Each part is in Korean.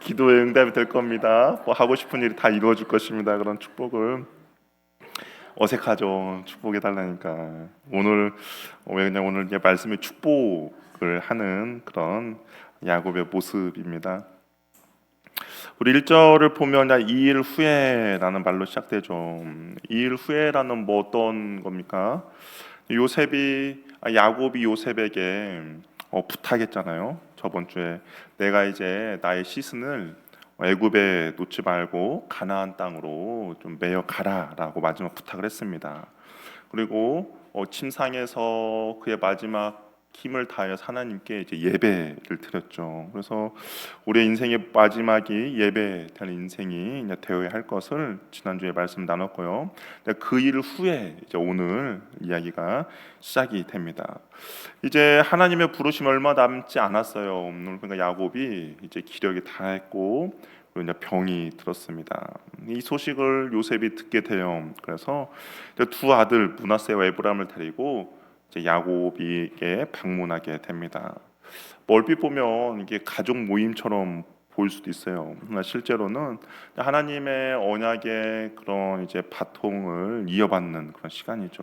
기도에 응답이 될 겁니다. 뭐 하고 싶은 일이 다 이루어질 것입니다. 그런 축복을. 어색하죠. 축복해 달라니까. 오늘 왜 그냥 오늘 이제 말씀이 축복을 하는 그런 야곱의 모습입니다. 우리 1절을 보면 2일 후에라는 말로 시작되죠. 2일 후에라는 뭐 어떤 겁니까? 야곱이 요셉에게 부탁했잖아요. 저번 주에 내가 이제 나의 시신을 애굽에 놓지 말고 가나안 땅으로 좀 메어 가라라고 마지막 부탁을 했습니다. 그리고 침상에서 그의 마지막 힘을 다해서 하나님께 이제 예배를 드렸죠. 그래서 우리의 인생의 마지막이 예배되는 인생이 이제 되어야 할 것을 지난주에 말씀 나눴고요. 그 일 후에 이제 오늘 이야기가 시작이 됩니다. 이제 하나님의 부르심이 얼마 남지 않았어요. 그러니까 야곱이 이제 기력이 다했고 이제 병이 들었습니다. 이 소식을 요셉이 듣게 돼요. 그래서 두 아들 므낫세와 에브라임을 데리고 이제 야곱에게 방문하게 됩니다. 멀리 보면 이게 가족 모임처럼 보일 수도 있어요. 그러나 실제로는 하나님의 언약의 그런 이제 바통을 이어받는 그런 시간이죠.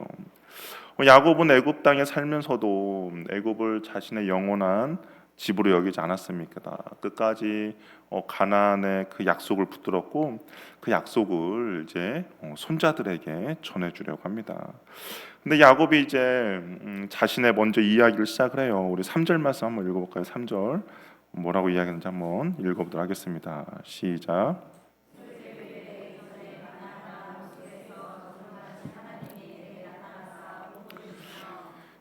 야곱은 애굽 땅에 살면서도 애굽을 자신의 영원한 집으로 여기지 않았습니까? 끝까지 가나안의 그 약속을 붙들었고 그 약속을 이제 손자들에게 전해주려고 합니다. 근데 야곱이 이제 자신의 먼저 이야기를 시작을 해요. 우리 3절 말씀 한번 읽어볼까요? 3절 뭐라고 이야기하는지 한번 읽어보도록 하겠습니다. 시작.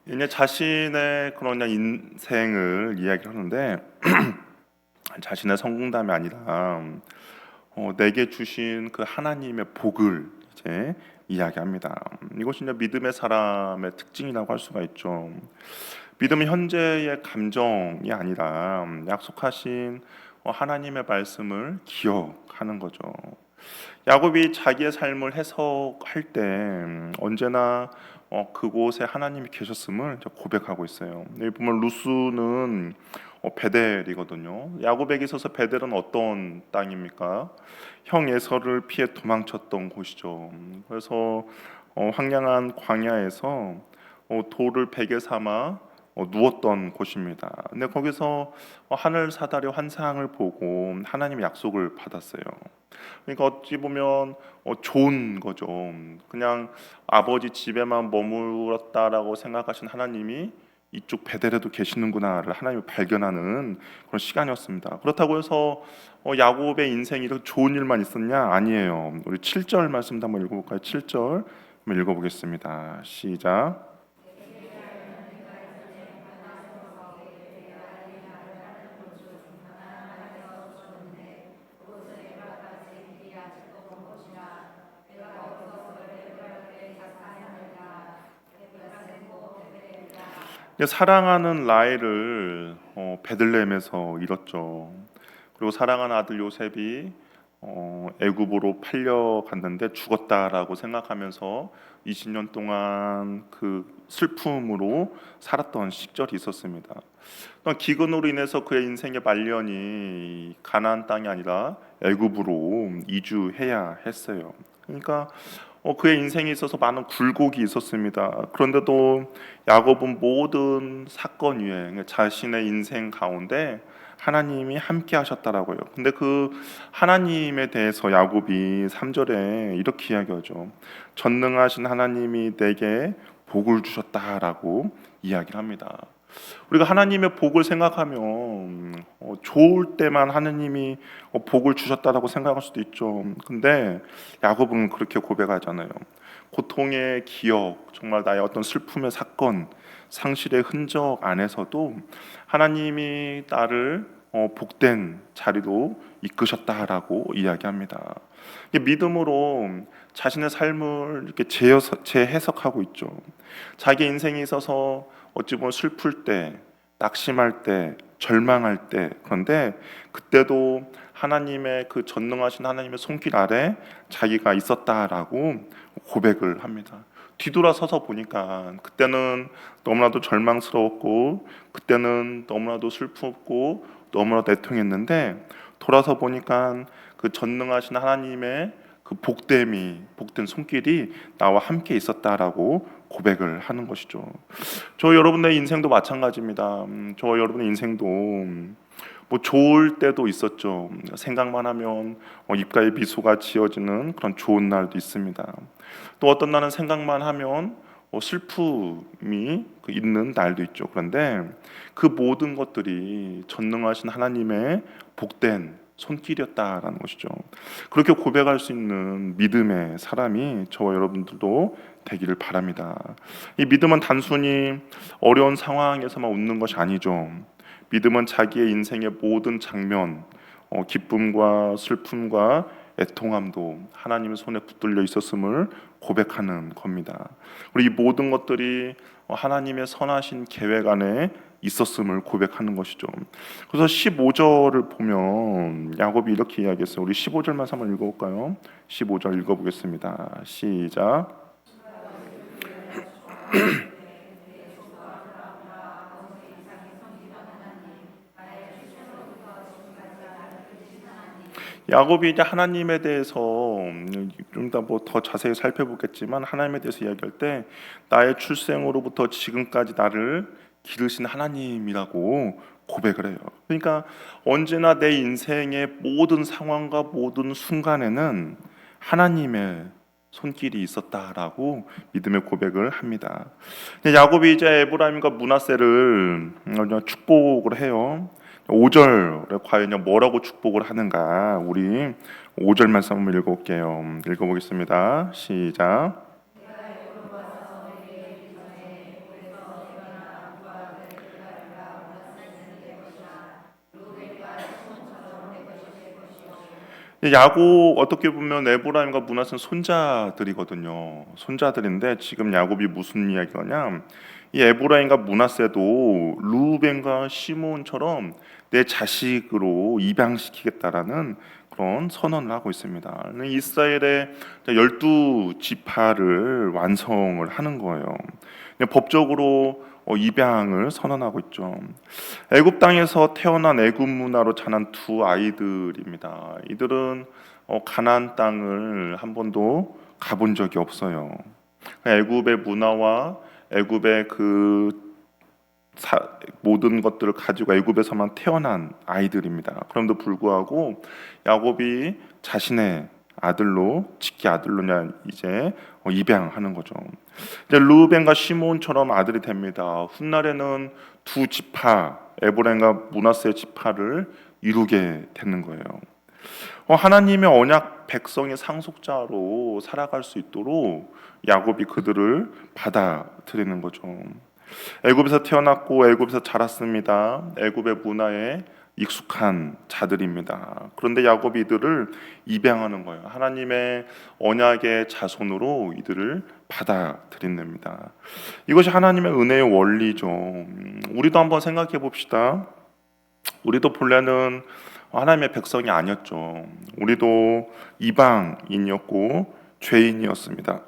이제 자신의 그런 인생을 이야기를 하는데 자신의 성공담이 아니라 내게 주신 그 하나님의 복을 이제 이야기합니다. 이것이 이제 믿음의 사람의 특징이라고 할 수가 있죠. 믿음은 현재의 감정이 아니라 약속하신 하나님의 말씀을 기억하는 거죠. 야곱이 자기의 삶을 해석할 때 언제나 그곳에 하나님이 계셨음을 고백하고 있어요. 여기 보면 루스는 베델이거든요. 야곱에게 있어서 베델은 어떤 땅입니까? 형 에서를 피해 도망쳤던 곳이죠. 그래서 황량한 광야에서 돌을 베개 삼아 누웠던 곳입니다. 근데 거기서 하늘 사달의 환상을 보고 하나님의 약속을 받았어요. 그러니까 어찌 보면 좋은 거죠. 그냥 아버지 집에만 머물렀다라고 생각하신 하나님이 이쪽 베델에도 계시는구나를 하나님이 발견하는 그런 시간이었습니다. 그렇다고 해서 야곱의 인생이 이렇게 좋은 일만 있었냐? 아니에요. 우리 7절 말씀도 한번 읽어볼까요? 7절 한번 읽어보겠습니다. 시작. 사랑하는 라헬을 베들레헴에서 잃었죠. 그리고 사랑하는 아들 요셉이 애굽으로 팔려갔는데 죽었다라고 생각하면서 20년 동안 그 슬픔으로 살았던 시절이 있었습니다. 또 기근으로 인해서 그의 인생의 말년이 가나안 땅이 아니라 애굽으로 이주해야 했어요. 그러니까 그의 인생에 있어서 많은 굴곡이 있었습니다. 그런데도 야곱은 모든 사건 위에 자신의 인생 가운데 하나님이 함께 하셨다라고요. 근데 그 하나님에 대해서 야곱이 3절에 이렇게 이야기하죠. 전능하신 하나님이 내게 복을 주셨다라고 이야기를 합니다. 우리가 하나님의 복을 생각하면 좋을 때만 하나님이 복을 주셨다라고 생각할 수도 있죠. 근데 야곱은 그렇게 고백하잖아요. 고통의 기억, 정말 나의 어떤 슬픔의 사건, 상실의 흔적 안에서도 하나님이 나를 복된 자리로 이끄셨다라고 이야기합니다. 믿음으로 자신의 삶을 이렇게 재해석하고 있죠. 자기 인생에 있어서 어찌 보면 슬플 때, 낙심할 때, 절망할 때, 그런데 그때도 하나님의 그 전능하신 하나님의 손길 아래 자기가 있었다라고 고백을 합니다. 뒤돌아서서 보니까 그때는 너무나도 절망스러웠고, 그때는 너무나도 슬펐고, 너무나도 애통했는데 돌아서 보니까 그 전능하신 하나님의 그 복된 손길이 나와 함께 있었다라고 고백을 하는 것이죠. 저 여러분의 인생도 마찬가지입니다. 저 여러분의 인생도 뭐 좋을 때도 있었죠. 생각만 하면 입가에 미소가 지어지는 그런 좋은 날도 있습니다. 또 어떤 날은 생각만 하면 슬픔이 있는 날도 있죠. 그런데 그 모든 것들이 전능하신 하나님의 복된 손길이었다라는 것이죠. 그렇게 고백할 수 있는 믿음의 사람이 저와 여러분들도 되기를 바랍니다. 이 믿음은 단순히 어려운 상황에서만 웃는 것이 아니죠. 믿음은 자기의 인생의 모든 장면, 기쁨과 슬픔과 애통함도 하나님의 손에 붙들려 있었음을 고백하는 겁니다. 그리고 이 모든 것들이 하나님의 선하신 계획 안에 있었음을 고백하는 것이죠. 그래서 15절을 보면 야곱이 이렇게 이야기했어요. 우리 15절만 한번 읽어볼까요? 15절 읽어보겠습니다. 시작. 야곱이 이제 하나님에 대해서 좀 더 뭐 더 자세히 살펴보겠지만 하나님에 대해서 이야기할 때 나의 출생으로부터 지금까지 나를 기르신 하나님이라고 고백을 해요. 그러니까 언제나 내 인생의 모든 상황과 모든 순간에는 하나님의 손길이 있었다라고 믿음의 고백을 합니다. 야곱이 이제 에브라임과 므낫세를 축복을 해요. 5절에 과연 뭐라고 축복을 하는가? 우리 5절 말씀 한번 읽어볼게요. 읽어보겠습니다. 시작. 야곱 어떻게 보면 에브라임과 므낫은 손자들이거든요. 손자들인데 지금 야곱이 무슨 이야기하냐? 이 에브라임과 므낫세도 루벤과 시몬처럼 내 자식으로 입양시키겠다라는 그런 선언을 하고 있습니다. 이스라엘의 12지파를 완성을 하는 거예요. 법적으로 입양을 선언하고 있죠. 애굽 땅에서 태어난 애굽 문화로 자란 두 아이들입니다. 이들은 가나안 땅을 한 번도 가본 적이 없어요. 애굽의 문화와 애굽의 모든 것들을 가지고 애굽에서만 태어난 아이들입니다. 그럼에도 불구하고 야곱이 자신의 아들로 직계 아들로 이제 입양하는 거죠. 이제 루벤과 시몬처럼 아들이 됩니다. 훗날에는 두 지파 에브라임과 므낫세 지파를 이루게 되는 거예요. 하나님의 언약 백성의 상속자로 살아갈 수 있도록 야곱이 그들을 받아들이는 거죠. 애굽에서 태어났고 애굽에서 자랐습니다. 애굽의 문화에 익숙한 자들입니다. 그런데 야곱이 이들을 입양하는 거예요. 하나님의 언약의 자손으로 이들을 받아들인답니다. 이것이 하나님의 은혜의 원리죠. 우리도 한번 생각해 봅시다. 우리도 본래는 하나님의 백성이 아니었죠. 우리도 이방인이었고 죄인이었습니다.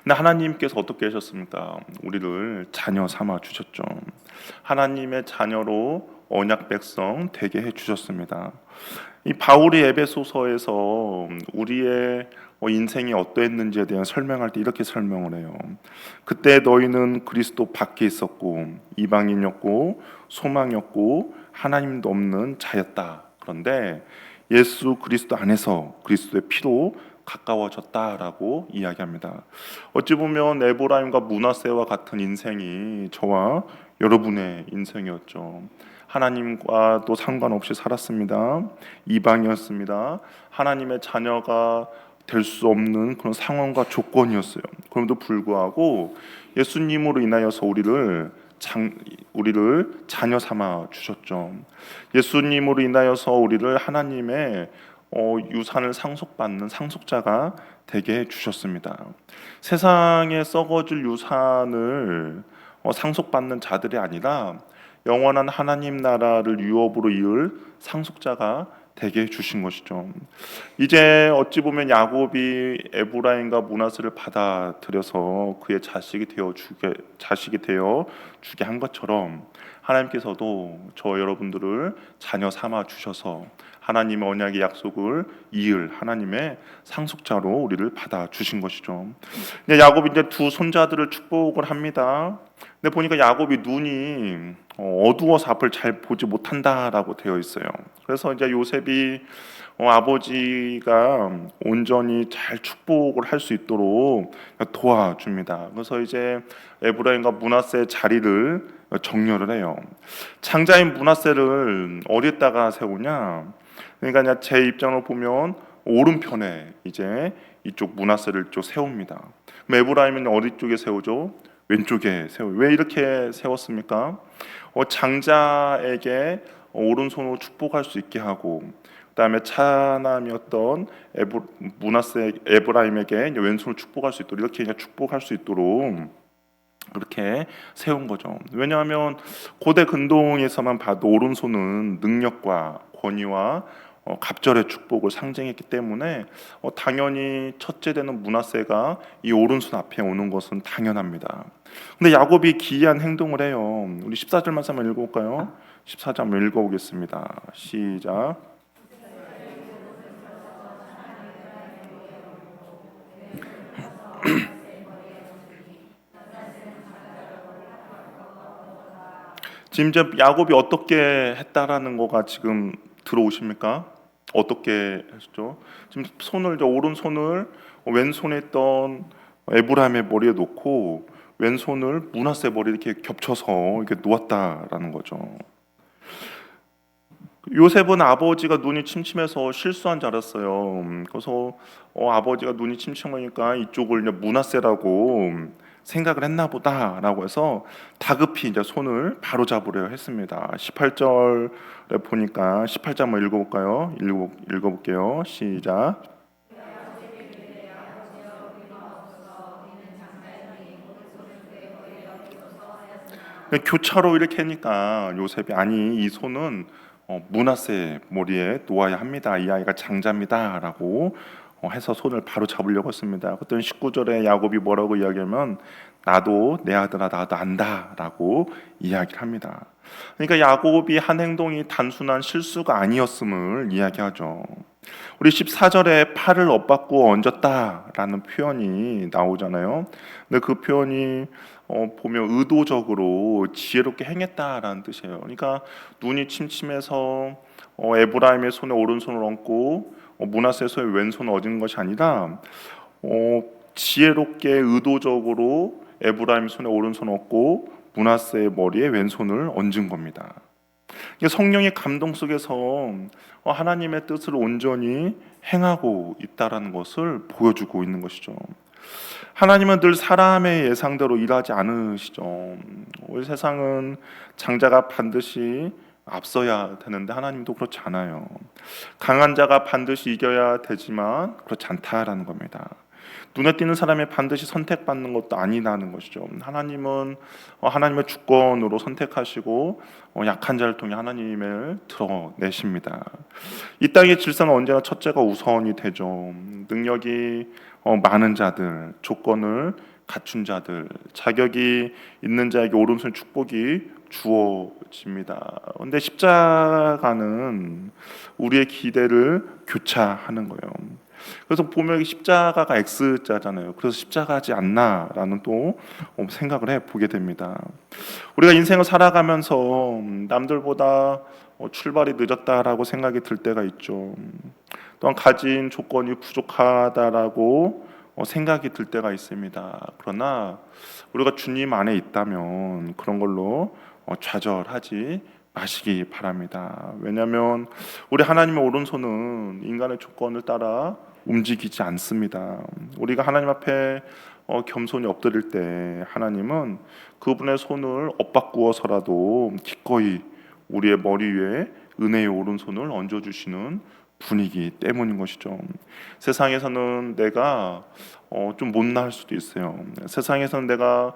근데 하나님께서 어떻게 하셨습니까? 우리를 자녀 삼아 주셨죠. 하나님의 자녀로 언약 백성 되게 해 주셨습니다. 이 바울이 에베소서에서 우리의 인생이 어떠했는지에 대한 설명할 때 이렇게 설명을 해요. 그때 너희는 그리스도 밖에 있었고 이방인이었고 소망이었고 하나님도 없는 자였다. 그런데 예수 그리스도 안에서 그리스도의 피로 가까워졌다라고 이야기합니다. 어찌 보면 에브라임과 므낫세와 같은 인생이 저와 여러분의 인생이었죠. 하나님과도 상관없이 살았습니다. 이방이었습니다. 하나님의 자녀가 될 수 없는 그런 상황과 조건이었어요. 그럼에도 불구하고 예수님으로 인하여서 우리를 자녀 삼아 주셨죠. 예수님으로 인하여서 우리를 하나님의 유산을 상속받는 상속자가 되게 해주셨습니다. 세상에 썩어질 유산을 상속받는 자들이 아니라 영원한 하나님 나라를 유업으로 이을 상속자가 되게 해주신 것이죠. 이제 어찌 보면 야곱이 에브라임과 므낫세를 받아들여서 그의 자식이 되어 주게 한 것처럼 하나님께서도 저 여러분들을 자녀 삼아 주셔서 하나님의 언약의 약속을 이을 하나님의 상속자로 우리를 받아 주신 것이죠. 근데 야곱이 이제 두 손자들을 축복을 합니다. 근데 보니까 야곱이 눈이 어두워서 앞을 잘 보지 못한다라고 되어 있어요. 그래서 이제 요셉이 아버지가 온전히 잘 축복을 할 수 있도록 도와줍니다. 그래서 이제 에브라임과 므낫세의 자리를 정렬을 해요. 장자인 므낫세를 어디다가 세우냐? 그러니까 그냥 제 입장으로 보면 오른편에 이제 이쪽 므낫세를 쪽 세웁니다. 그럼 에브라임은 어디 쪽에 세우죠? 왼쪽에 세워. 왜 이렇게 세웠습니까? 장자에게 오른손으로 축복할 수 있게 하고, 그다음에 차남이었던 므낫세 에브라임에게 왼손으로 축복할 수 있도록 이렇게 축복할 수 있도록 그렇게 세운 거죠. 왜냐하면 고대 근동에서만 봐도 오른손은 능력과 권위와 갑절의 축복을 상징했기 때문에 당연히 첫째 되는 므낫세가 이 오른손 앞에 오는 것은 당연합니다. 근데 야곱이 기이한 행동을 해요. 우리 14절 말씀 한번 읽어볼까요? 14절 한번 읽어보겠습니다. 시작. 지금 이제 야곱이 어떻게 했다라는 거가 지금 들어오십니까? 어떻게 했죠? 지금 손을 이제 오른손을 왼손에 있던 에브라임의 머리에 놓고 왼손을 므낫세 머리에 이렇게 겹쳐서 이렇게 놓았다라는 거죠. 요셉은 아버지가 눈이 침침해서 실수한 줄 알았어요. 그래서 아버지가 눈이 침침하니까 이쪽을 이제 므낫세라고 생각을 했나 보다라고 해서 다급히 이제 손을 바로 잡으려 했습니다. 18절에 보니까 18절 한번 읽어볼까요? 읽어볼게요. 시작. 교차로 이렇게 하니까 요셉이 아니 이 손은 므낫세 머리에 놓아야 합니다. 이 아이가 장자입니다라고 해서 손을 바로 잡으려고 했습니다. 그때 19절에 야곱이 뭐라고 이야기하면 나도 내 아들아 나도 안다라고 이야기를 합니다. 그러니까 야곱이 한 행동이 단순한 실수가 아니었음을 이야기하죠. 우리 14절에 팔을 엇받고 얹었다라는 표현이 나오잖아요. 근데 그 표현이 보면 의도적으로 지혜롭게 행했다라는 뜻이에요. 그러니까 눈이 침침해서 에브라임의 손에 오른손을 얹고 므낫세의 손에 왼손을 얹은 것이 아니라 지혜롭게 의도적으로 에브라임 손에 오른손을 얹고 므낫세의 머리에 왼손을 얹은 겁니다. 성령의 감동 속에서 하나님의 뜻을 온전히 행하고 있다라는 것을 보여주고 있는 것이죠. 하나님은 늘 사람의 예상대로 일하지 않으시죠. 우리 세상은 장자가 반드시 앞서야 되는데 하나님도 그렇지 않아요. 강한 자가 반드시 이겨야 되지만 그렇지 않다라는 겁니다. 눈에 띄는 사람이 반드시 선택받는 것도 아니라는 것이죠. 하나님은 하나님의 주권으로 선택하시고 약한 자를 통해 하나님을 드러내십니다. 이 땅의 질서는 언제나 첫째가 우선이 되죠. 능력이 많은 자들, 조건을 갖춘 자들, 자격이 있는 자에게 오른손 축복이 주어집니다. 그런데 십자가는 우리의 기대를 교차하는 거예요. 그래서 보면 십자가가 X자잖아요. 그래서 십자가지 않나라는 또 생각을 해보게 됩니다. 우리가 인생을 살아가면서 남들보다 출발이 늦었다라고 생각이 들 때가 있죠. 또한 가진 조건이 부족하다라고 생각이 들 때가 있습니다. 그러나 우리가 주님 안에 있다면 그런 걸로 좌절하지 마시기 바랍니다. 왜냐하면 우리 하나님의 오른손은 인간의 조건을 따라 움직이지 않습니다. 우리가 하나님 앞에 겸손히 엎드릴 때 하나님은 그분의 손을 엇바꾸어서라도 기꺼이 우리의 머리 위에 은혜의 오른손을 얹어주시는 분이기 때문인 것이죠. 세상에서는 내가 좀 못날 수도 있어요. 세상에서는 내가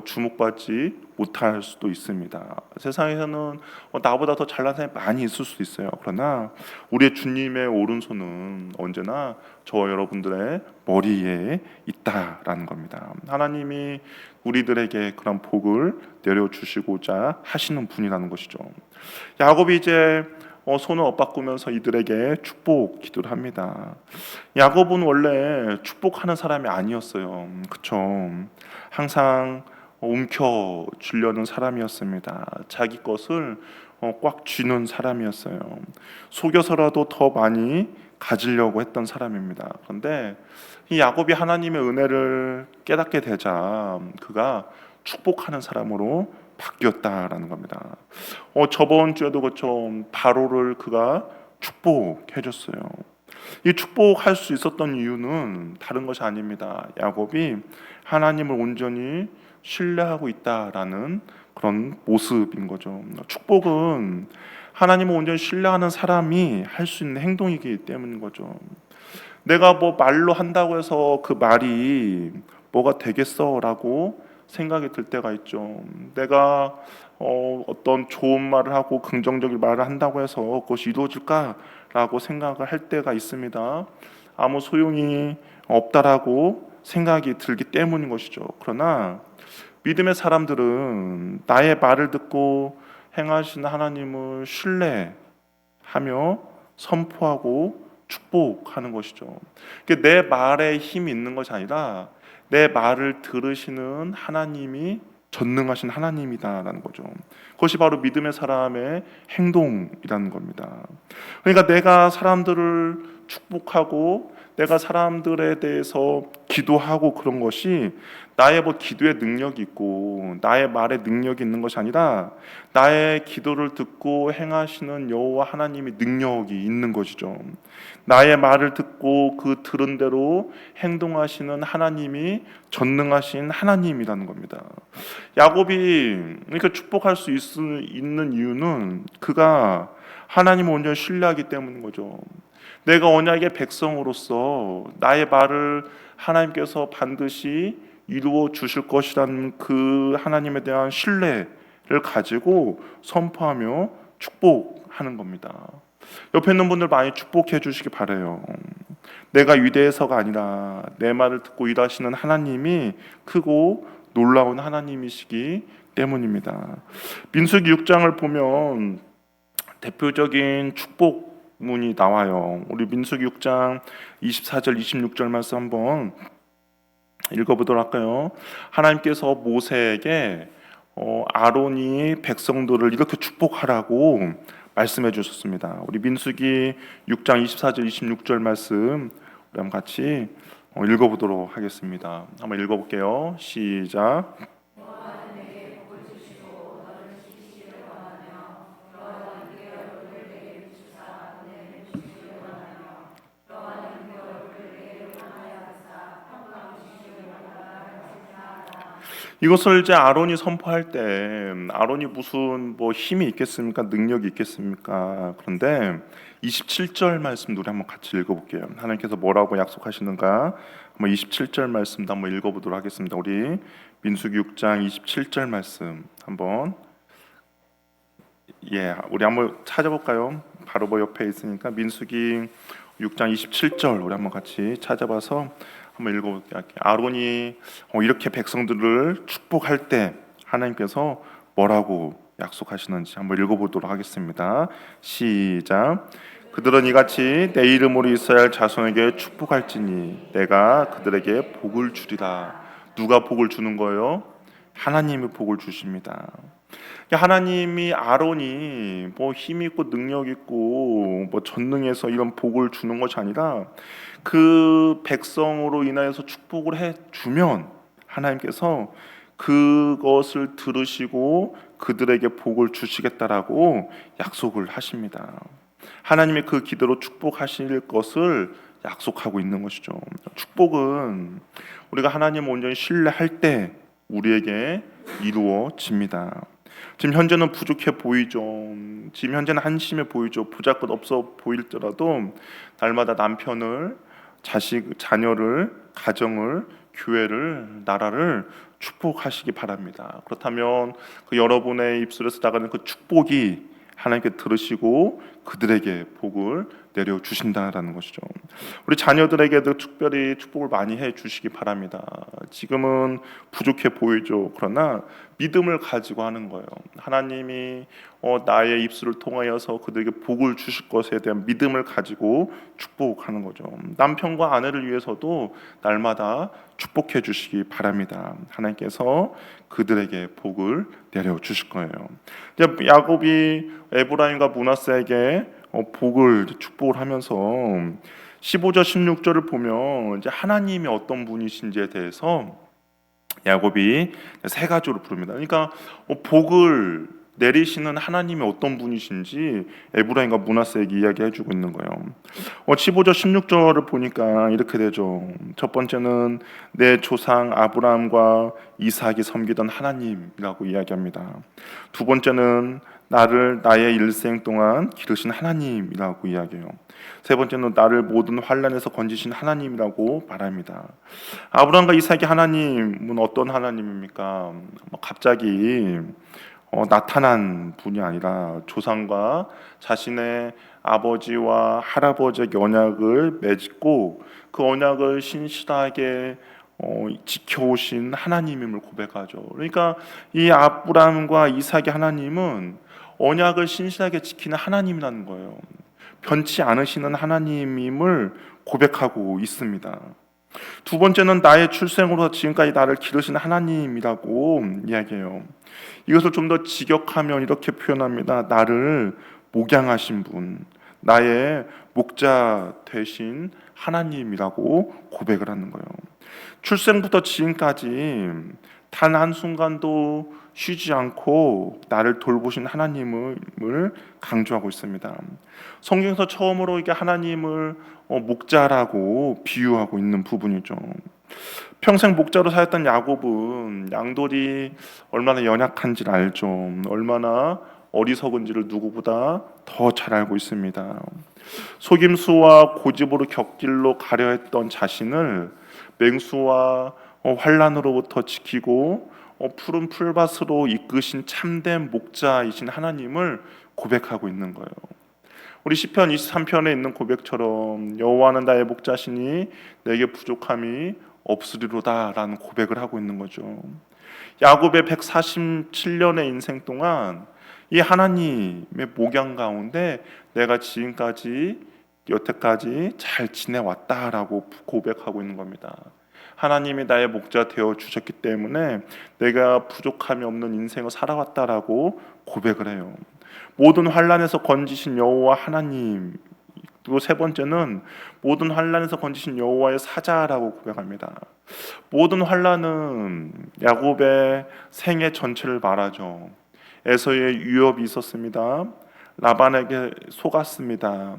주목받지 못할 수도 있습니다. 세상에서는 나보다 더 잘난 사람이 많이 있을 수도 있어요. 그러나 우리의 주님의 오른손은 언제나 저와 여러분들의 머리에 있다라는 겁니다. 하나님이 우리들에게 그런 복을 내려주시고자 하시는 분이라는 것이죠. 야곱이 이제 손을 엇바꾸면서 이들에게 축복 기도를 합니다. 야곱은 원래 축복하는 사람이 아니었어요. 그쵸? 항상 움켜쥐려는 사람이었습니다. 자기 것을 꽉 쥐는 사람이었어요. 속여서라도 더 많이 가지려고 했던 사람입니다. 그런데 이 야곱이 하나님의 은혜를 깨닫게 되자 그가 축복하는 사람으로 바뀌었다라는 겁니다. 저번 주에도 그렇죠. 바로를 그가 축복해 줬어요. 이 축복할 수 있었던 이유는 다른 것이 아닙니다. 야곱이 하나님을 온전히 신뢰하고 있다라는 그런 모습인 거죠. 축복은 하나님을 온전히 신뢰하는 사람이 할 수 있는 행동이기 때문인 거죠. 내가 뭐 말로 한다고 해서 그 말이 뭐가 되겠어라고 생각이 들 때가 있죠. 내가 어떤 좋은 말을 하고 긍정적인 말을 한다고 해서 그것이 이루어질까라고 생각을 할 때가 있습니다. 아무 소용이 없다라고 생각이 들기 때문인 것이죠. 그러나 믿음의 사람들은 나의 말을 듣고 행하시는 하나님을 신뢰하며 선포하고 축복하는 것이죠. 내 말에 힘이 있는 것이 아니라 내 말을 들으시는 하나님이 전능하신 하나님이다라는 거죠. 그것이 바로 믿음의 사람의 행동이라는 겁니다. 그러니까 내가 사람들을 축복하고 내가 사람들에 대해서 기도하고 그런 것이 나의 뭐 기도의 능력이 있고 나의 말에 능력이 있는 것이 아니라 나의 기도를 듣고 행하시는 여호와 하나님의 능력이 있는 것이죠. 나의 말을 듣고 그 들은 대로 행동하시는 하나님이 전능하신 하나님이라는 겁니다. 야곱이 그러니까 축복할 수 있는 이유는 그가 하나님을 온전히 신뢰하기 때문인 거죠. 내가 언약의 백성으로서 나의 말을 하나님께서 반드시 이루어 주실 것이라는 그 하나님에 대한 신뢰를 가지고 선포하며 축복하는 겁니다. 옆에 있는 분들 많이 축복해 주시기 바라요. 내가 위대해서가 아니라 내 말을 듣고 일하시는 하나님이 크고 놀라운 하나님이시기 때문입니다. 민수기 6장을 보면 대표적인 축복문이 나와요. 우리 민수기 6장 24절 26절 말씀 한번 읽어보도록 할까요? 하나님께서 모세에게 아론이 백성들을 이렇게 축복하라고 말씀해 주셨습니다. 우리 민수기 6장 24절 26절 말씀 우리 한번 같이 읽어보도록 하겠습니다. 한번 읽어볼게요. 시작. 이것을 이제 아론이 선포할 때 아론이 무슨 뭐 힘이 있겠습니까? 능력이 있겠습니까? 그런데 27절 말씀도 우리 한번 같이 읽어볼게요. 하나님께서 뭐라고 약속하시는가? 한번 27절 말씀도 한번 읽어보도록 하겠습니다. 우리 민수기 6장 27절 말씀 한번 우리 한번 찾아볼까요? 바로 뭐 옆에 있으니까 민수기 6장 27절 우리 한번 같이 찾아봐서 한번 읽어볼게요. 아론이 이렇게 백성들을 축복할 때 하나님께서 뭐라고 약속하시는지 한번 읽어보도록 하겠습니다. 시작. 그들은 이같이 내 이름으로 이스라엘 자손에게 축복할지니 내가 그들에게 복을 주리라. 누가 복을 주는 거예요? 하나님이 복을 주십니다. 하나님이 아론이 뭐 힘 있고 능력 있고 뭐 전능해서 이런 복을 주는 것이 아니라 그 백성으로 인하여서 축복을 해 주면 하나님께서 그것을 들으시고 그들에게 복을 주시겠다라고 약속을 하십니다. 하나님이 그 기대로 축복하실 것을 약속하고 있는 것이죠. 축복은 우리가 하나님을 온전히 신뢰할 때 우리에게 이루어집니다. 지금 현재는 부족해 보이죠. 지금 현재는 한심해 보이죠. 보잘것 없어 보일지라도 날마다 남편을, 자식, 자녀를, 가정을, 교회를, 나라를 축복하시기 바랍니다. 그렇다면 그 여러분의 입술에서 나가는 그 축복이 하나님께 들으시고 그들에게 복을 내려 주신다라는 것이죠. 우리 자녀들에게도 특별히 축복을 많이 해 주시기 바랍니다. 지금은 부족해 보이죠. 그러나 믿음을 가지고 하는 거예요. 하나님이 나의 입술을 통하여서 그들에게 복을 주실 것에 대한 믿음을 가지고 축복하는 거죠. 남편과 아내를 위해서도 날마다 축복해 주시기 바랍니다. 하나님께서 그들에게 복을 내려 주실 거예요. 야곱이 에브라임과 므낫세에게 복을 축복을 하면서 15절 16절을 보면 이제 하나님이 어떤 분이신지에 대해서 야곱이 세 가지로 부릅니다. 그러니까 복을 내리시는 하나님이 어떤 분이신지 에브라임과 므낫세에게 이야기해주고 있는 거예요. 15절 16절을 보니까 이렇게 되죠. 첫 번째는 내 조상 아브라함과 이삭이 섬기던 하나님이라고 이야기합니다. 두 번째는 나를 나의 일생 동안 기르신 하나님이라고 이야기해요. 세 번째는 나를 모든 환난에서 건지신 하나님이라고 말합니다. 아브라함과 이삭의 하나님은 어떤 하나님입니까? 갑자기 나타난 분이 아니라 조상과 자신의 아버지와 할아버지의 언약을 맺고 그 언약을 신실하게 지켜오신 하나님임을 고백하죠. 그러니까 이 아브라함과 이삭의 하나님은 언약을 신실하게 지키는 하나님이라는 거예요. 변치 않으시는 하나님임을 고백하고 있습니다. 두 번째는 나의 출생으로 지금까지 나를 기르신 하나님이라고 이야기해요. 이것을 좀 더 직역하면 이렇게 표현합니다. 나를 목양하신 분, 나의 목자 되신 하나님이라고 고백을 하는 거예요. 출생부터 지금까지 단 한순간도 쉬지 않고 나를 돌보신 하나님을 강조하고 있습니다. 성경에서 처음으로 이게 하나님을 목자라고 비유하고 있는 부분이죠. 평생 목자로 살았던 야곱은 양돌이 얼마나 연약한지를 알죠. 얼마나 어리석은지를 누구보다 더 잘 알고 있습니다. 속임수와 고집으로 곁길로 가려 했던 자신을 맹수와 환난으로부터 지키고 푸른 풀밭으로 이끄신 참된 목자이신 하나님을 고백하고 있는 거예요. 우리 시편 23편에 있는 고백처럼 여호와는 나의 목자시니 내게 부족함이 없으리로다라는 고백을 하고 있는 거죠. 야곱의 147년의 인생 동안 이 하나님의 목양 가운데 내가 지금까지 여태까지 잘 지내왔다라고 고백하고 있는 겁니다. 하나님이 나의 목자 되어 주셨기 때문에 내가 부족함이 없는 인생을 살아왔다라고 고백을 해요. 모든 환난에서 건지신 여호와 하나님, 그리고 세 번째는 모든 환난에서 건지신 여호와의 사자라고 고백합니다. 모든 환난은 야곱의 생애 전체를 말하죠. 에서의 위협이 있었습니다. 라반에게 속았습니다.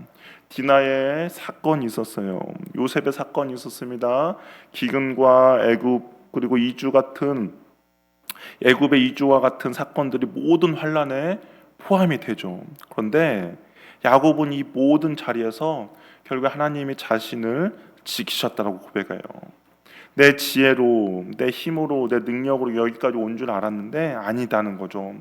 디나의 사건이 있었어요. 요셉의 사건이 있었습니다. 기근과 애굽 그리고 이주 같은 애굽의 이주와 같은 사건들이 모든 환난에 포함이 되죠. 그런데 야곱은 이 모든 자리에서 결국 하나님이 자신을 지키셨다고 고백해요. 내 지혜로, 내 힘으로, 내 능력으로 여기까지 온 줄 알았는데 아니다는 거죠.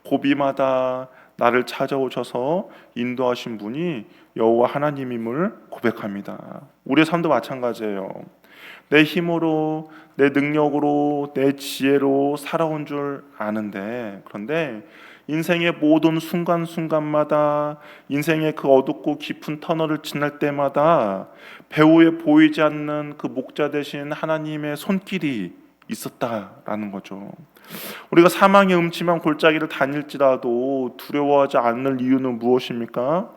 고비마다 나를 찾아오셔서 인도하신 분이 여호와 하나님임을 고백합니다. 우리의 삶도 마찬가지예요. 내 힘으로, 내 능력으로, 내 지혜로 살아온 줄 아는데, 그런데 인생의 모든 순간순간마다 인생의 그 어둡고 깊은 터널을 지날 때마다 배후에 보이지 않는 그 목자 되신 하나님의 손길이 있었다라는 거죠. 우리가 사망의 음침한 골짜기를 다닐지라도 두려워하지 않을 이유는 무엇입니까?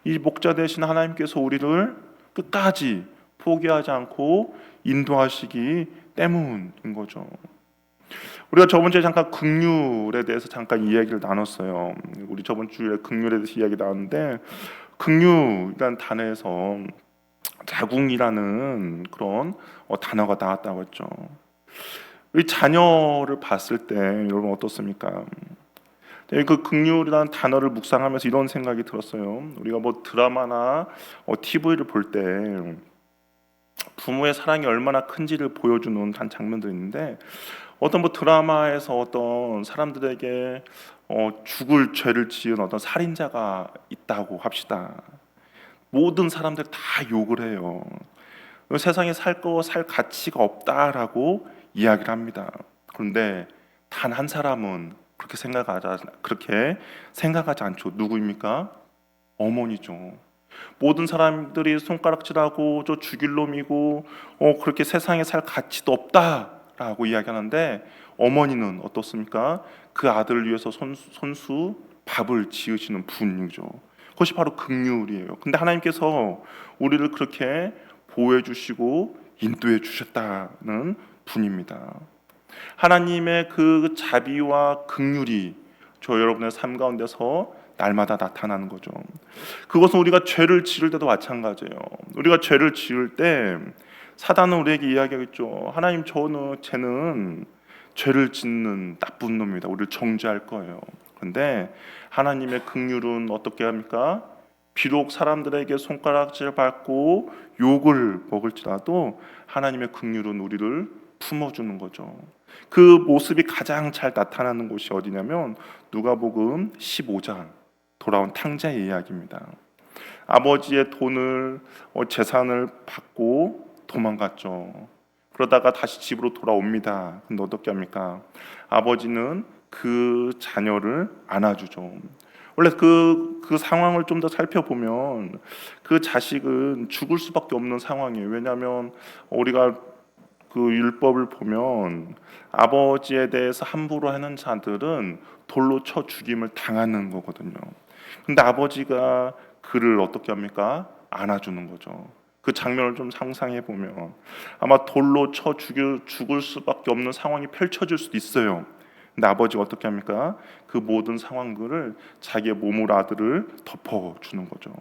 이 목자 되신 하나님께서 우리를 끝까지 포기하지 않고 인도하시기 때문인 거죠. 우리가 저번 주에 잠깐 긍휼에 대해서 잠깐 이야기를 나눴어요. 우리 저번 주에 긍휼에 대해서 이야기 나눴는데 긍휼이라는 단어에서 자궁이라는 그런 단어가 나왔다고 했죠. 우리 자녀를 봤을 때 여러분 어떻습니까? 그 긍휼이라는 단어를 묵상하면서 이런 생각이 들었어요. 우리가 뭐 드라마나 TV를 볼 때 부모의 사랑이 얼마나 큰지를 보여주는 한 장면도 있는데, 어떤 뭐 드라마에서 어떤 사람들에게 죽을 죄를 지은 어떤 살인자가 있다고 합시다. 모든 사람들 다 욕을 해요. 세상에 살 가치가 없다라고 이야기를 합니다. 그런데 단 한 사람은 그렇게 생각하지 않죠. 누구입니까? 어머니죠. 모든 사람들이 손가락질하고 저 죽일 놈이고 그렇게 세상에 살 가치도 없다라고 이야기하는데, 어머니는 어떻습니까? 그 아들을 위해서 손수 밥을 지으시는 분이죠. 그것이 바로 긍휼이에요. 근데 하나님께서 우리를 그렇게 보호해 주시고 인도해 주셨다는 분입니다. 하나님의 그 자비와 긍휼이 저 여러분의 삶 가운데서 날마다 나타나는 거죠. 그것은 우리가 죄를 지을 때도 마찬가지예요. 우리가 죄를 지을 때 사단은 우리에게 이야기하겠죠. 하나님, 쟤는 죄를 짓는 나쁜 놈이다. 우리를 정죄할 거예요. 그런데 하나님의 긍휼은 어떻게 합니까? 비록 사람들에게 손가락질 받고 욕을 먹을지라도 하나님의 긍휼은 우리를 품어주는 거죠. 그 모습이 가장 잘 나타나는 곳이 어디냐면 누가복음 15장 돌아온 탕자의 이야기입니다. 아버지의 돈을 재산을 받고 도망갔죠. 그러다가 다시 집으로 돌아옵니다. 근데 어떻게 합니까? 아버지는 그 자녀를 안아주죠. 원래 그 상황을 좀 더 살펴보면 그 자식은 죽을 수밖에 없는 상황이에요. 왜냐하면 우리가 그 율법을 보면 아버지에 대해서 함부로 하는 자들은 돌로 쳐 죽임을 당하는 거거든요. 근데 아버지가 그를 어떻게 합니까? 안아주는 거죠. 그 장면을 좀 상상해 보면 아마 돌로 쳐 죽을 수밖에 없는 상황이 펼쳐질 수도 있어요. 근데 아버지가 어떻게 합니까? 그 모든 상황들을 자기의 몸으로 아들을 덮어주는 거죠.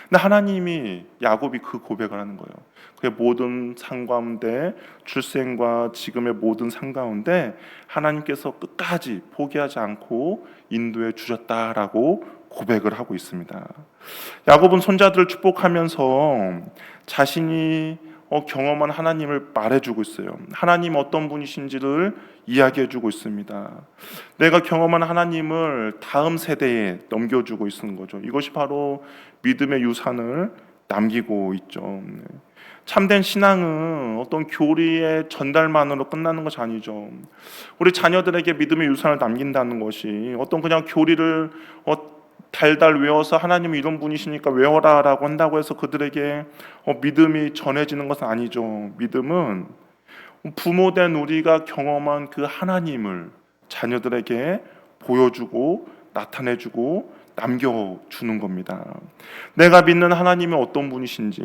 근데 하나님이 야곱이 그 고백을 하는 거예요. 그의 모든 상 가운데, 출생과 지금의 모든 상 가운데 하나님께서 끝까지 포기하지 않고 인도해 주셨다라고 고백을 하고 있습니다. 야곱은 손자들을 축복하면서 자신이 경험한 하나님을 말해주고 있어요. 하나님 어떤 분이신지를 이야기해주고 있습니다. 내가 경험한 하나님을 다음 세대에 넘겨주고 있는 거죠. 이것이 바로 믿음의 유산을 남기고 있죠. 참된 신앙은 어떤 교리의 전달만으로 끝나는 것이 아니죠. 우리 자녀들에게 믿음의 유산을 남긴다는 것이 어떤 그냥 교리를 달달 외워서 하나님이 이런 분이시니까 외워라라고 한다고 해서 그들에게 믿음이 전해지는 것은 아니죠. 믿음은 부모된 우리가 경험한 그 하나님을 자녀들에게 보여주고 나타내주고 남겨주는 겁니다. 내가 믿는 하나님이 어떤 분이신지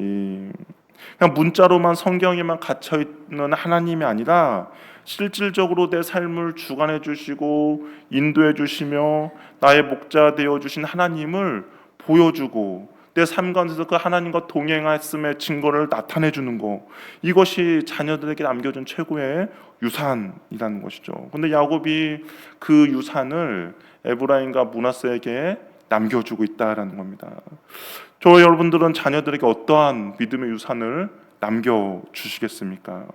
그냥 문자로만 성경에만 갇혀 있는 하나님이 아니라 실질적으로 내 삶을 주관해 주시고 인도해 주시며 나의 목자 되어 주신 하나님을 보여주고 내 삶 가운데서 그 하나님과 동행했음의 증거를 나타내 주는 것, 이것이 자녀들에게 남겨준 최고의 유산이라는 것이죠. 근데 야곱이 그 유산을 에브라임과 므낫세에게 남겨주고 있다라는 겁니다. 저 여러분들은 자녀들에게 어떠한 믿음의 유산을 남겨주시겠습니까?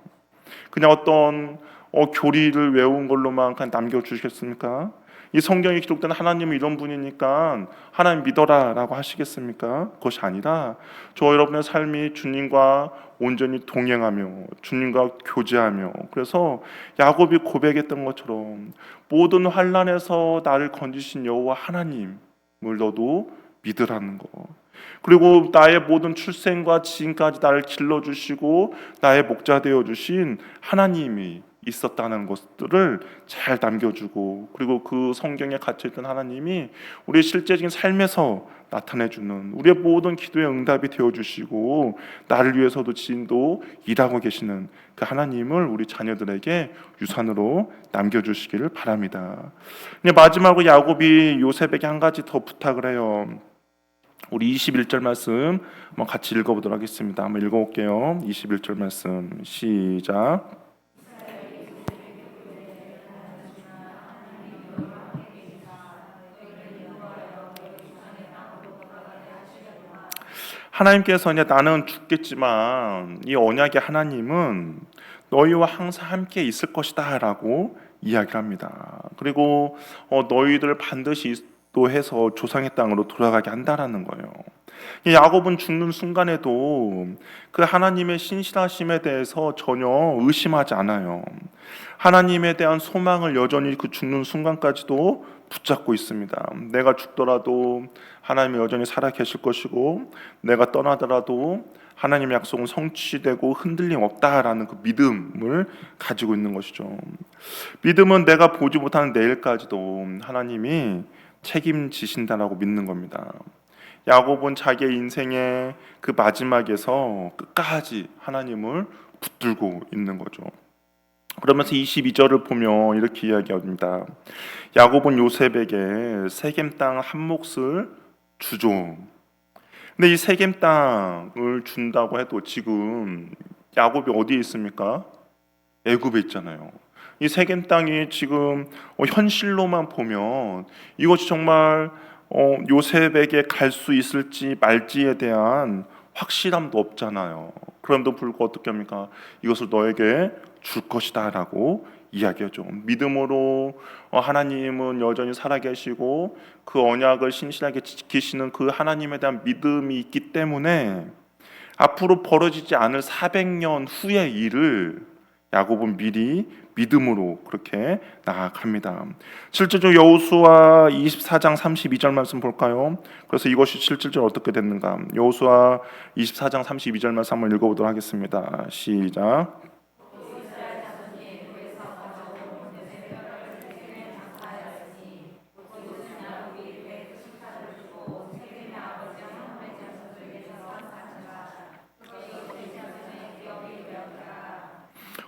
그냥 어떤 교리를 외운 걸로만 그냥 남겨주시겠습니까? 이 성경에 기록된 하나님은 이런 분이니까 하나님 믿어라라고 하시겠습니까? 그것이 아니라 저 여러분의 삶이 주님과 온전히 동행하며 주님과 교제하며, 그래서 야곱이 고백했던 것처럼 모든 환난에서 나를 건지신 여호와 하나님을 너도 믿으라는 거. 그리고 나의 모든 출생과 지금까지 나를 길러주시고 나의 목자 되어주신 하나님이 있었다는 것들을 잘 남겨주고, 그리고 그 성경에 갇혀있던 하나님이 우리의 실제적인 삶에서 나타내주는 우리의 모든 기도의 응답이 되어주시고 나를 위해서도 지금도 일하고 계시는 그 하나님을 우리 자녀들에게 유산으로 남겨주시기를 바랍니다. 마지막으로 야곱이 요셉에게 한 가지 더 부탁을 해요. 우리 21절 말씀 한번 같이 읽어보도록 하겠습니다. 한번 읽어볼게요. 21절 말씀 시작. 하나님께서 이제 나는 죽겠지만 이 언약의 하나님은 너희와 항상 함께 있을 것이다라고 이야기를 합니다. 그리고 너희들 반드시 인도해서 조상의 땅으로 돌아가게 한다라는 거예요. 이 야곱은 죽는 순간에도 그 하나님의 신실하심에 대해서 전혀 의심하지 않아요. 하나님에 대한 소망을 여전히 그 죽는 순간까지도 붙잡고 있습니다. 내가 죽더라도 하나님이 여전히 살아 계실 것이고, 내가 떠나더라도 하나님의 약속은 성취되고 흔들림 없다라는 그 믿음을 가지고 있는 것이죠. 믿음은 내가 보지 못하는 내일까지도 하나님이 책임지신다라고 믿는 겁니다. 야곱은 자기의 인생의 그 마지막에서 끝까지 하나님을 붙들고 있는 거죠. 그러면서 22절을 보면 이렇게 이야기합니다. 야곱은 요셉에게 세겜 땅 한 몫을 주죠. 근데 이 세겜 땅을 준다고 해도 지금 야곱이 어디에 있습니까? 애굽에 있잖아요. 이 세겜 땅이 지금 현실로만 보면 이것이 정말 요셉에게 갈 수 있을지 말지에 대한 확실함도 없잖아요. 그럼에도 불구하고 어떻게 합니까? 이것을 너에게 줄 것이다라고 이야기하죠. 믿음으로 하나님은 여전히 살아계시고 그 언약을 신실하게 지키시는 그 하나님에 대한 믿음이 있기 때문에 앞으로 벌어지지 않을 400년 후의 일을 야곱은 미리 믿음으로 그렇게 나아갑니다. 실제적으로 여호수아 24장 32절 말씀 볼까요? 그래서 이것이 실질적으로 어떻게 됐는가? 여호수아 24장 32절 말씀 한번 읽어보도록 하겠습니다. 시작.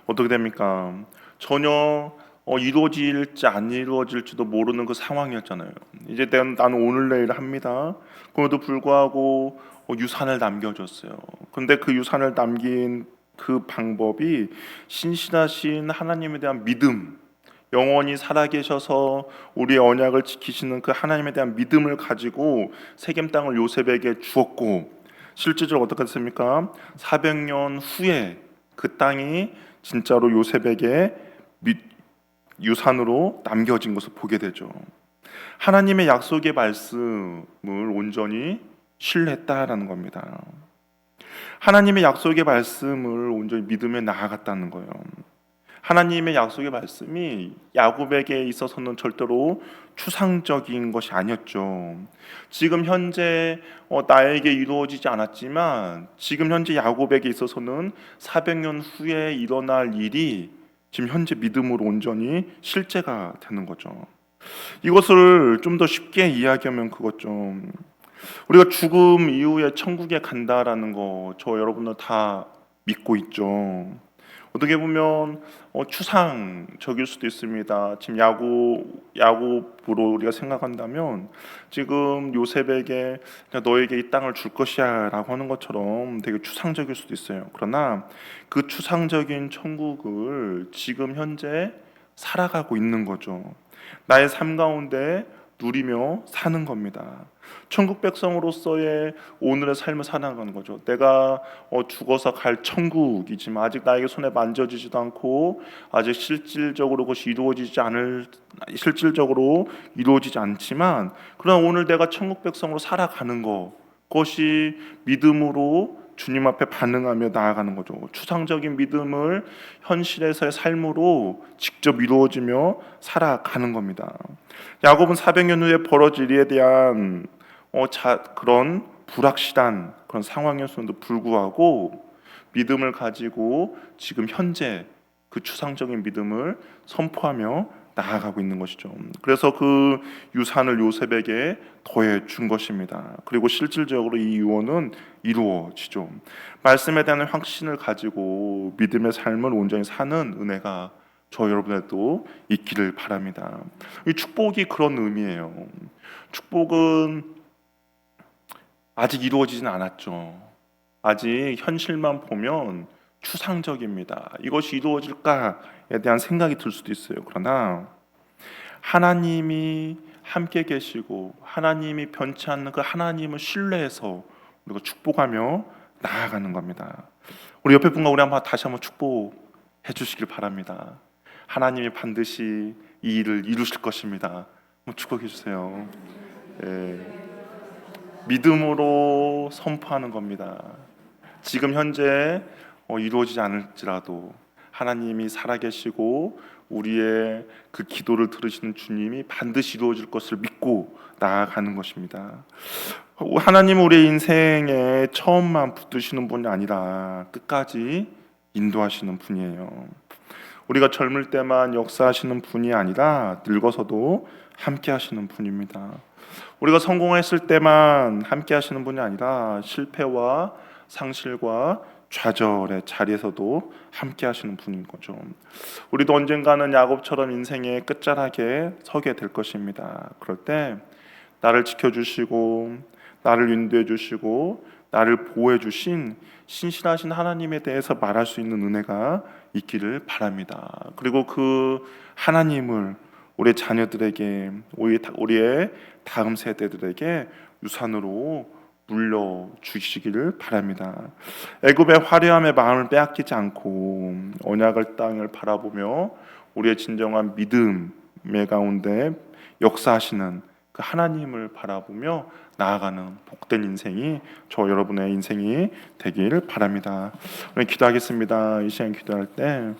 어떻게 됩니까? 전혀 이루어질지 안 이루어질지도 모르는 그 상황이었잖아요. 이제 나는 오늘 내일 합니다. 그럼에도 불구하고 유산을 남겨줬어요. 근데 그 유산을 남긴 그 방법이 신실하신 하나님에 대한 믿음, 영원히 살아계셔서 우리의 언약을 지키시는 그 하나님에 대한 믿음을 가지고 세겜 땅을 요셉에게 주었고, 실제적으로 어떻게 됐습니까? 400년 후에 그 땅이 진짜로 요셉에게 유산으로 남겨진 것을 보게 되죠. 하나님의 약속의 말씀을 온전히 신뢰했다라는 겁니다. 하나님의 약속의 말씀을 온전히 믿으며 나아갔다는 거예요. 하나님의 약속의 말씀이 야곱에게 있어서는 절대로 추상적인 것이 아니었죠. 지금 현재 나에게 이루어지지 않았지만 지금 현재 야곱에게 있어서는 400년 후에 일어날 일이 지금 현재 믿음으로 온전히 실제가 되는 거죠. 이것을 좀 더 쉽게 이야기하면 그것 좀, 우리가 죽음 이후에 천국에 간다라는 거 저 여러분들 다 믿고 있죠. 어떻게 보면 추상적일 수도 있습니다. 지금 야곱으로 우리가 생각한다면 지금 요셉에게 너에게 이 땅을 줄 것이야라고 하는 것처럼 되게 추상적일 수도 있어요. 그러나 그 추상적인 천국을 지금 현재 살아가고 있는 거죠. 나의 삶 가운데 누리며 사는 겁니다. 천국 백성으로서의 오늘의 삶을 살아가는 거죠. 내가 죽어서 갈 천국이지만 아직 나에게 손에 만져지지도 않고 아직 실질적으로 이루어지지 않지만, 그러나 오늘 내가 천국 백성으로 살아가는 것, 그것이 믿음으로 주님 앞에 반응하며 나아가는 거죠. 추상적인 믿음을 현실에서의 삶으로 직접 이루어지며 살아가는 겁니다. 야곱은 400년 후에 벌어질 일에 대한 그런 불확실한 그런 상황이었음에도 불구하고 믿음을 가지고 지금 현재 그 추상적인 믿음을 선포하며 나아가고 있는 것이죠. 그래서 그 유산을 요셉에게 더해 준 것입니다. 그리고 실질적으로 이 유언은 이루어지죠. 말씀에 대한 확신을 가지고 믿음의 삶을 온전히 사는 은혜가 저 여러분에도 있기를 바랍니다. 이 축복이 그런 의미예요. 축복은 아직 이루어지진 않았죠. 아직 현실만 보면 추상적입니다. 이것이 이루어질까에 대한 생각이 들 수도 있어요. 그러나 하나님이 함께 계시고 하나님이 변치 않는 그 하나님을 신뢰해서 우리가 축복하며 나아가는 겁니다. 우리 옆에 분과 우리 다시 한번 축복해 주시길 바랍니다. 하나님이 반드시 이 일을 이루실 것입니다. 한번 축복해 주세요. 예. 믿음으로 선포하는 겁니다. 지금 현재 이루어지지 않을지라도 하나님이 살아계시고 우리의 그 기도를 들으시는 주님이 반드시 이루어질 것을 믿고 나아가는 것입니다. 하나님은 우리의 인생에 처음만 붙드시는 분이 아니라 끝까지 인도하시는 분이에요. 우리가 젊을 때만 역사하시는 분이 아니라 늙어서도 함께 하시는 분입니다. 우리가 성공했을 때만 함께 하시는 분이 아니라 실패와 상실과 좌절의 자리에서도 함께 하시는 분인 거죠. 우리도 언젠가는 야곱처럼 인생의 끝자락에 서게 될 것입니다. 그럴 때 나를 지켜주시고 나를 인도해 주시고 나를 보호해 주신 신실하신 하나님에 대해서 말할 수 있는 은혜가 있기를 바랍니다. 그리고 그 하나님을 우리 자녀들에게, 우리의 다음 세대들에게 유산으로 물려주시기를 바랍니다. 애굽의 화려함의 마음을 빼앗기지 않고 언약의 땅을 바라보며 우리의 진정한 믿음의 가운데 역사하시는 그 하나님을 바라보며 나아가는 복된 인생이 저 여러분의 인생이 되길 바랍니다. 오늘 기도하겠습니다. 이 시간 기도할 때